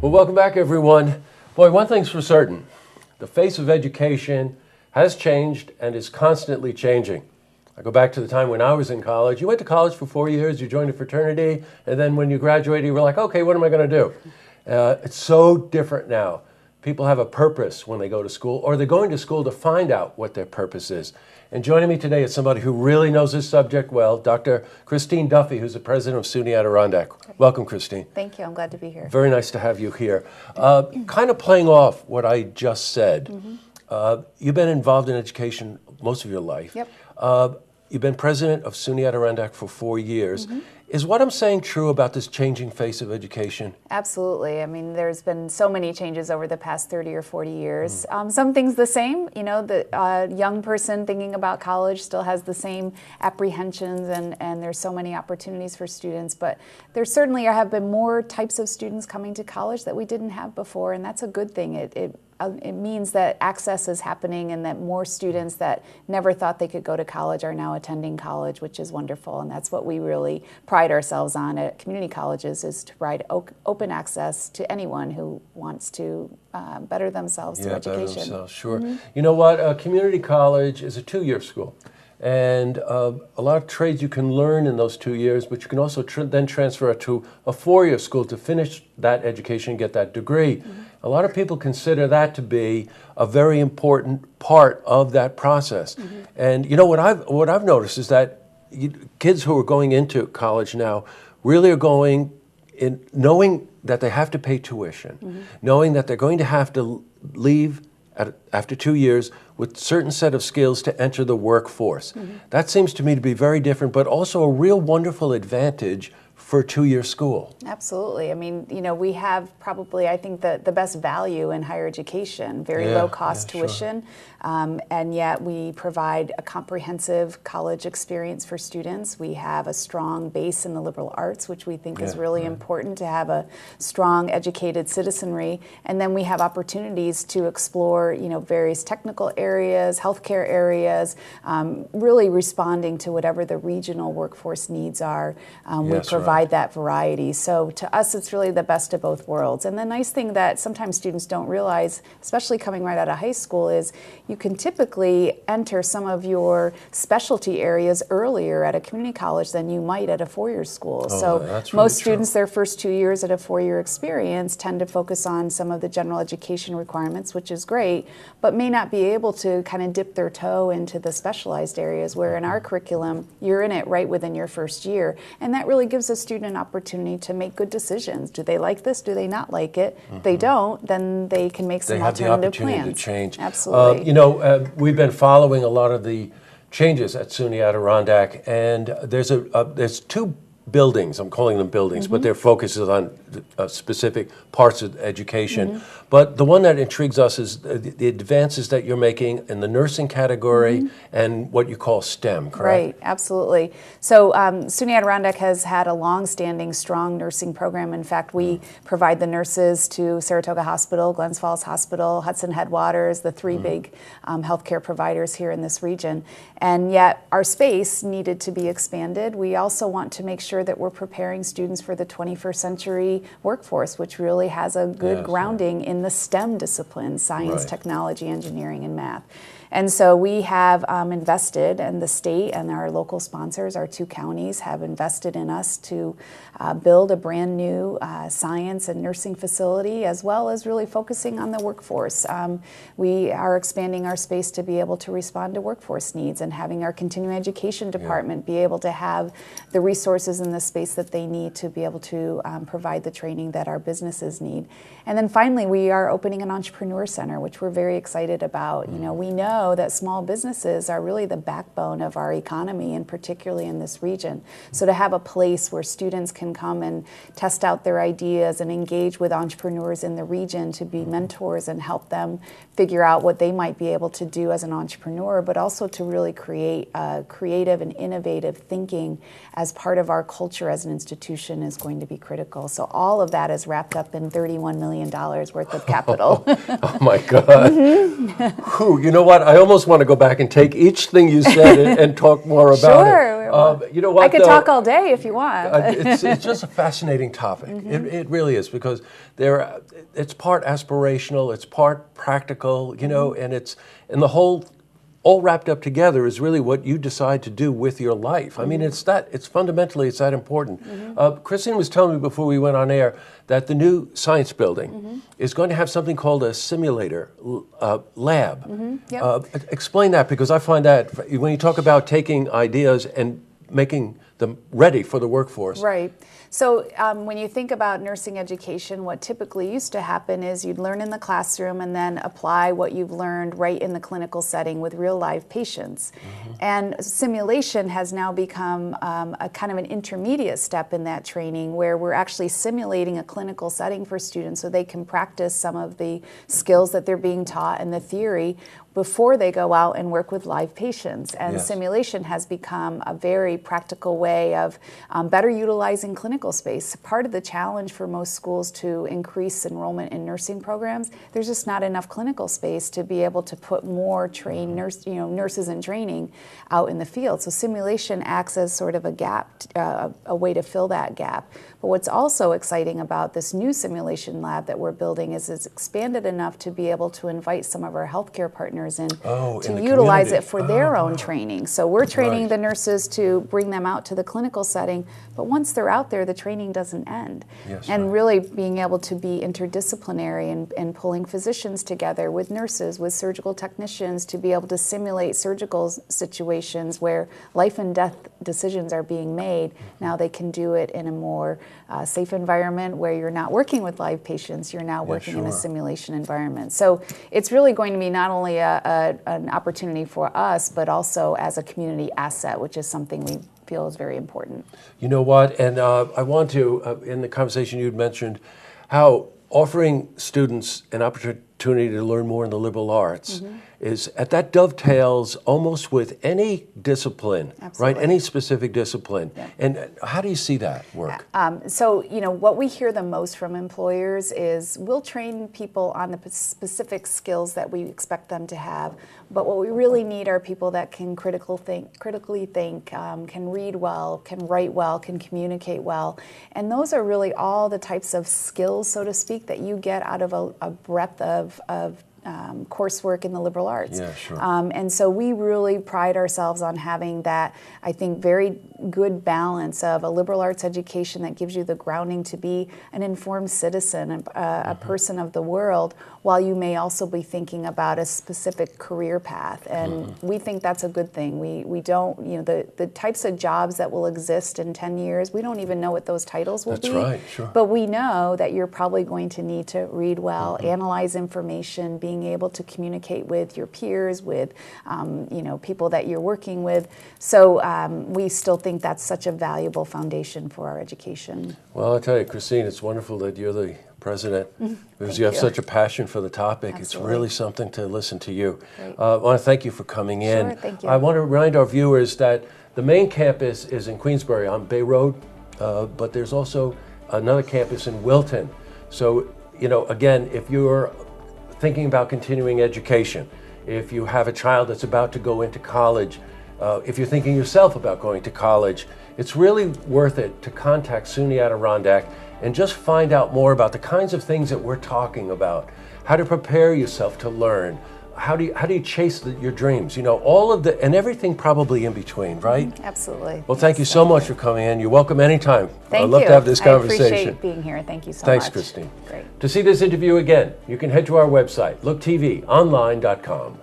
Well, welcome back, everyone. Boy, one thing's for certain. The face of education has changed and is constantly changing. I go back to the time when I was in college. You went to college for 4 years, you joined a fraternity, and then when you graduated, you were like, okay, what am I going to do? It's so different now. People have a purpose when they go to school, or they're going to school to find out what their purpose is. And joining me today is somebody who really knows this subject well, Dr. Kristine Duffy, who's the president of SUNY Adirondack. Welcome, Kristine. Thank you. I'm glad to be here. Very nice to have you here. Kind of playing off what I just said, you've been involved in education most of your life. Yep. You've been president of SUNY Adirondack for 4 years. Is what I'm saying true about this changing face of education? Absolutely. I mean, there's been so many changes over the past 30 or 40 years. Some things the same. You know, the young person thinking about college still has the same apprehensions, and there's so many opportunities for students. But there certainly have been more types of students coming to college that we didn't have before, and that's a good thing. It means that access is happening and that more students that never thought they could go to college are now attending college, which is wonderful. And that's what we really pride ourselves on at community colleges, is to provide open access to anyone who wants to better themselves through education. Better themselves, sure. You know what? Community college is a 2-year school. And a lot of trades you can learn in those 2 years, but you can also then transfer to a 4-year school to finish that education and get that degree. A lot of people consider that to be a very important part of that process. And you know what I've noticed is that kids who are going into college now really are going in knowing that they have to pay tuition, knowing that they're going to have to leave after 2 years with a certain set of skills to enter the workforce. That seems to me to be very different, but also a real wonderful advantage for a 2-year school. Absolutely. I mean, you know, we have probably, I think, the best value in higher education, very low cost tuition, and yet we provide a comprehensive college experience for students. We have a strong base in the liberal arts, which we think is really important to have a strong, educated citizenry, and then we have opportunities to explore, you know, various technical areas, healthcare areas, really responding to whatever the regional workforce needs are. We provide that variety. So to us, it's really the best of both worlds. And the nice thing that sometimes students don't realize, especially coming right out of high school, is you can typically enter some of your specialty areas earlier at a community college than you might at a 4-year school. So most students, their first 2 years at a 4-year experience tend to focus on some of the general education requirements, which is great, but may not be able to kind of dip their toe into the specialized areas, where in our curriculum, you're in it right within your first year. And that really gives a student an opportunity to make good decisions. Do they like this? Do they not like it? If they don't, then they can make some alternative plans. They have the opportunity to change. Absolutely. You know, we've been following a lot of the changes at SUNY Adirondack, and there's 2 buildings, I'm calling them buildings, but their focus is on specific parts of education. But the one that intrigues us is the advances that you're making in the nursing category and what you call STEM, correct? Right, absolutely. So SUNY Adirondack has had a long-standing, strong nursing program. In fact, we provide the nurses to Saratoga Hospital, Glens Falls Hospital, Hudson Headwaters, the 3 big healthcare providers here in this region. And yet our space needed to be expanded. We also want to make sure that we're preparing students for the 21st century workforce, which really has a good grounding in the STEM disciplines, science, technology, engineering, and math. And so we have invested, and the state and our local sponsors, our 2 counties, have invested in us to build a brand new science and nursing facility, as well as really focusing on the workforce. We are expanding our space to be able to respond to workforce needs, and having our continuing education department be able to have the resources in the space that they need to be able to provide the training that our businesses need. And then finally, we are opening an entrepreneur center, which we're very excited about. You know, we know that small businesses are really the backbone of our economy, and particularly in this region. So to have a place where students can come and test out their ideas and engage with entrepreneurs in the region to be mentors and help them figure out what they might be able to do as an entrepreneur, but also to really create creative and innovative thinking as part of our culture as an institution is going to be critical. So all of that is wrapped up in $31 million worth of capital. Oh my God. Whew, you know what? I almost want to go back and take each thing you said and talk more about it. You know what? I could talk all day if you want. It's just a fascinating topic. It really is, because it's part aspirational, it's part practical, you know, and the whole, all wrapped up together is really what you decide to do with your life. I mean, it's fundamentally that important. Kristine was telling me before we went on air that the new science building is going to have something called a simulator lab. Explain that, because I find that when you talk about taking ideas and making them ready for the workforce. Right. So when you think about nursing education, what typically used to happen is you'd learn in the classroom and then apply what you've learned right in the clinical setting with real live patients. And simulation has now become a kind of an intermediate step in that training, where we're actually simulating a clinical setting for students so they can practice some of the skills that they're being taught and the theory before they go out and work with live patients. And simulation has become a very practical way of better utilizing clinical space. Part of the challenge for most schools to increase enrollment in nursing programs, there's just not enough clinical space to be able to put more trained nurses in training out in the field. So simulation acts as sort of a gap, a way to fill that gap. But what's also exciting about this new simulation lab that we're building is it's expanded enough to be able to invite some of our healthcare partners in to utilize it for their own training. So we're training the nurses to bring them out to the clinical setting, but once they're out there, the training doesn't end. And really being able to be interdisciplinary and pulling physicians together with nurses, with surgical technicians, to be able to simulate surgical situations where life and death decisions are being made. Now they can do it in a more safe environment where you're not working with live patients, you're now working in a simulation environment. So it's really going to be not only an opportunity for us, but also as a community asset, which is something we feel is very important. You know what, and I want to, in the conversation you'd mentioned, how offering students an opportunity to learn more in the liberal arts that dovetails almost with any discipline, right? Any specific discipline. And how do you see that work? So, you know, what we hear the most from employers is we'll train people on the specific skills that we expect them to have, but what we really need are people that can critically think, can read well, can write well, can communicate well. And those are really all the types of skills, so to speak, that you get out of a breadth of coursework in the liberal arts. And so we really pride ourselves on having that, I think, very good balance of a liberal arts education that gives you the grounding to be an informed citizen, a person of the world, while you may also be thinking about a specific career path. And we think that's a good thing. We don't, you know, the types of jobs that will exist in 10 years, we don't even know what those titles will be. But we know that you're probably going to need to read well, analyze information, being able to communicate with your peers, with you know, people that you're working with. So we still think that's such a valuable foundation for our education. Well, I'll tell you, Kristine, it's wonderful that you're the president, because you have such a passion for the topic. It's really something to listen to you. I want to thank you for coming in. Thank you. I want to remind our viewers that the main campus is in Queensbury on Bay Road, but there's also another campus in Wilton. So, you know, again, if you're thinking about continuing education, if you have a child that's about to go into college, if you're thinking yourself about going to college, it's really worth it to contact SUNY Adirondack and just find out more about the kinds of things that we're talking about, how to prepare yourself to learn, how do you chase your dreams, you know, all of the, and everything probably in between, right? Absolutely. Well, thank you so much for coming in. You're welcome anytime. Thank you. I'd love to have this conversation. I appreciate being here. Thank you so much. Thanks, Kristine. Great. To see this interview again, you can head to our website, looktvonline.com.